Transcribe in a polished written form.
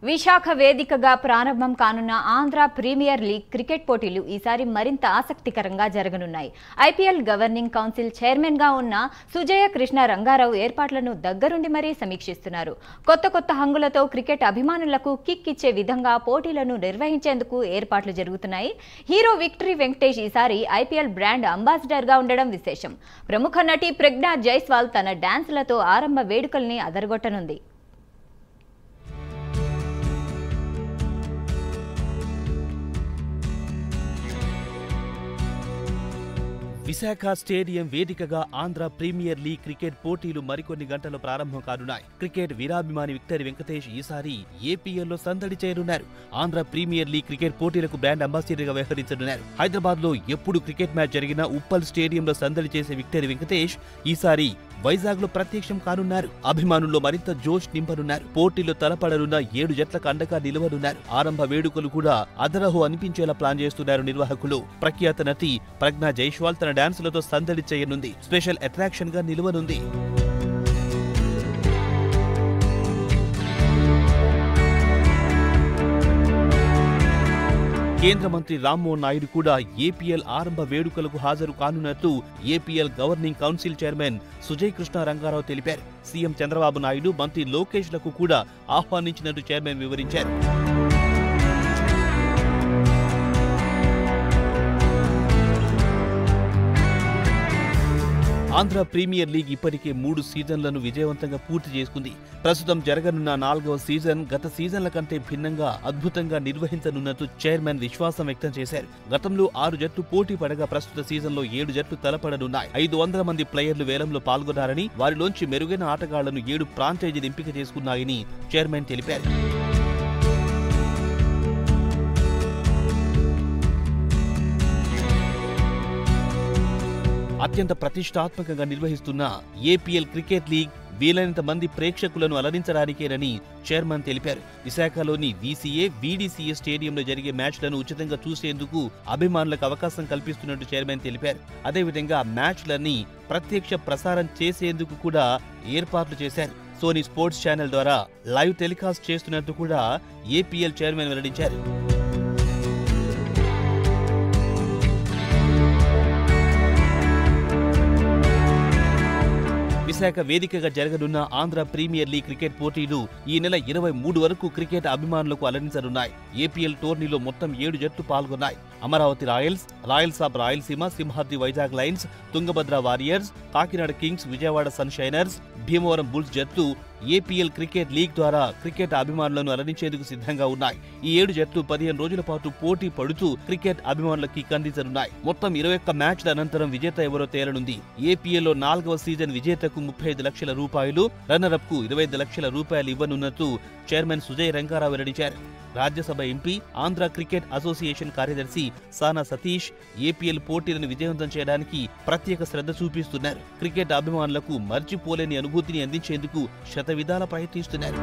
విశాఖ వేదికగా ప్రారంభం కానున్న ఆంధ్ర ప్రీమియర్ లీగ్ క్రికెట్ పోటీలు ఈసారి మరింత ఆసక్తికరంగా జరగనున్నాయి. ఐపీఎల్ గవర్నింగ్ కౌన్సిల్ చైర్మన్ గా ఉన్న సుజయ కృష్ణ రంగారావు ఏర్పాట్లను దగ్గరుండి మరీ సమీక్షిస్తున్నారు. కొత్త హంగులతో క్రికెట్ అభిమానులకు కిక్ ఇచ్చే విధంగా పోటీలను నిర్వహించేందుకు ఏర్పాట్లు జరుగుతున్నాయి. హీరో విక్టరీ వెంకటేష్ ఈసారి ఐపీఎల్ బ్రాండ్ అంబాసిడర్ గా ఉండడం విశేషం. ప్రముఖ నటి ప్రజ్ఞా జైస్వాల్ తన డాన్సులతో ఆరంభ వేడుకల్ని అదరగొట్టనుంది. విశాఖ స్టేడియం వేదికగా ఆంధ్ర ప్రీమియర్ లీగ్ క్రికెట్ పోటీలు మరికొన్ని గంటలు ప్రారంభం కానున్నాయి. క్రికెట్ వీరాభిమాని విక్టరీ వెంకటేష్ ఈసారి ఏపీఎల్లో సందడి చేయనున్నారు. ఆంధ్ర ప్రీమియర్ లీగ్ క్రికెట్ పోటీలకు బ్రాండ్ అంబాసిడర్ గా వ్యవహరించనున్నారు. హైదరాబాద్ లో ఎప్పుడు క్రికెట్ మ్యాచ్ జరిగినా ఉప్పల్ స్టేడియంలో సందడి చేసే విక్టరీ వెంకటేష్ ఈసారి వైజాగ్ లో ప్రత్యక్షం కానున్నారు. అభిమానుల్లో మరింత జోష్ నింపనున్నారు. పోటీలో తలపడనున్న 7 జట్లకు అండగా నిలవనున్నారు. ఆరంభ వేడుకలు కూడా అదరహో అనిపించేలా ప్లాన్ చేస్తున్నారు నిర్వాహకులు. ప్రఖ్యాత నటి ప్రజ్ఞా జైస్వాల్ తన డాన్సులతో సందడి చేయనుంది. స్పెషల్ అట్రాక్షన్ గా నిలవనుంది. కేంద్ర మంత్రి రామ్మోహన్ నాయుడు కూడా ఏపీఎల్ ఆరంభ వేడుకలకు హాజరు కానున్నట్లు APL governing council chairman Sujay Krishna Rangarao తెలిపారు. సీఎం చంద్రబాబు నాయుడు, మంత్రి లోకేష్ లకు కూడా ఆహ్వానించినట్టు చైర్మన్ వివరించారు. ఆంధ్ర ప్రీమియర్ లీగ్ ఇప్పటికే 3 సీజన్లను విజయవంతంగా పూర్తి చేసుకుంది. ప్రస్తుతం జరగనున్న 4వ సీజన్ గత సీజన్ల కంటే భిన్నంగా అద్భుతంగా నిర్వహించనున్నట్టు చైర్మన్ విశ్వాసం వ్యక్తం చేశారు. గతంలో 6 జట్లు పోటీ పడగా ప్రస్తుత సీజన్లో 7 జట్లు తలపడనున్నాయి. 500 మంది ప్లేయర్లు వేలంలో పాల్గొన్నారని, వారిలోంచి మెరుగైన ఆటగాళ్లను 7 ఫ్రాంచైజీలు ఎంపిక చేసుకున్నాయని చైర్మన్ తెలిపారు. అత్యంత ప్రతిష్టాత్మకంగా నిర్వహిస్తున్న ఏపీఎల్ క్రికెట్ లీగ్ వీలైనంత మంది ప్రేక్షకులను అలరించడానికేనని చైర్మన్ తెలిపారు. విశాఖలోని వీసీఏ, వీడీసీఏ స్టేడియంలో జరిగే మ్యాచ్లను ఉచితంగా చూసేందుకు అభిమానులకు అవకాశం కల్పిస్తున్నట్టు చైర్మన్ తెలిపారు. అదేవిధంగా మ్యాచ్లన్నీ ప్రత్యక్ష ప్రసారం చేసేందుకు కూడా ఏర్పాట్లు చేశారు. సోనీ స్పోర్ట్స్ ఛానల్ ద్వారా లైవ్ టెలికాస్ట్ చేస్తున్నట్టు కూడా ఏపీఎల్ చైర్మన్ వెల్లడించారు. విశాఖ వేదికగా జరగనున్న ఆంధ్ర ప్రీమియర్ లీగ్ క్రికెట్ పోటీలు ఈ నెల 23 వరకు క్రికెట్ అభిమానులకు అలరించనున్నాయి. ఏపీఎల్ టోర్నీలో మొత్తం 7 జట్లు పాల్గొన్నాయి. Amaravati royals, royals of Rayalaseema, Simhadri Vizag lions, Tungabhadra warriors, Kakinada kings, Vijayawada sun shiners, Bhimavaram bulls జట్లు ఏపీఎల్ క్రికెట్ లీగ్ ద్వారా క్రికెట్ అభిమానులను అలరించేందుకు సిద్ధంగా ఉన్నాయి. ఈ 7 జట్లు 15 రోజుల పాటు పోటీ పడుతూ క్రికెట్ అభిమానులకి కందించనున్నాయి. మొత్తం 21 మ్యాచ్ల అనంతరం విజేత ఎవరో తేలనుంది. ఏపీఎల్లో 4వ సీజన్ విజేతకు 35 లక్షల రూపాయలు, రన్నరప్ కు 25 లక్షల రూపాయలు ఇవ్వనున్నట్టు చైర్మన్ సుజయ్ రంగారావు వెల్లడించారు. Rajya Sabha MP, Andhra cricket association కార్యదర్శి సానా సతీష్ ఏపీఎల్ పోటీలను విజయవంతం చేయడానికి ప్రత్యేక శ్రద్ధ చూపిస్తున్నారు. క్రికెట్ అభిమానులకు మర్చిపోలేని అనుభూతిని అందించేందుకు శతవిధాల ప్రయత్నిస్తున్నారు.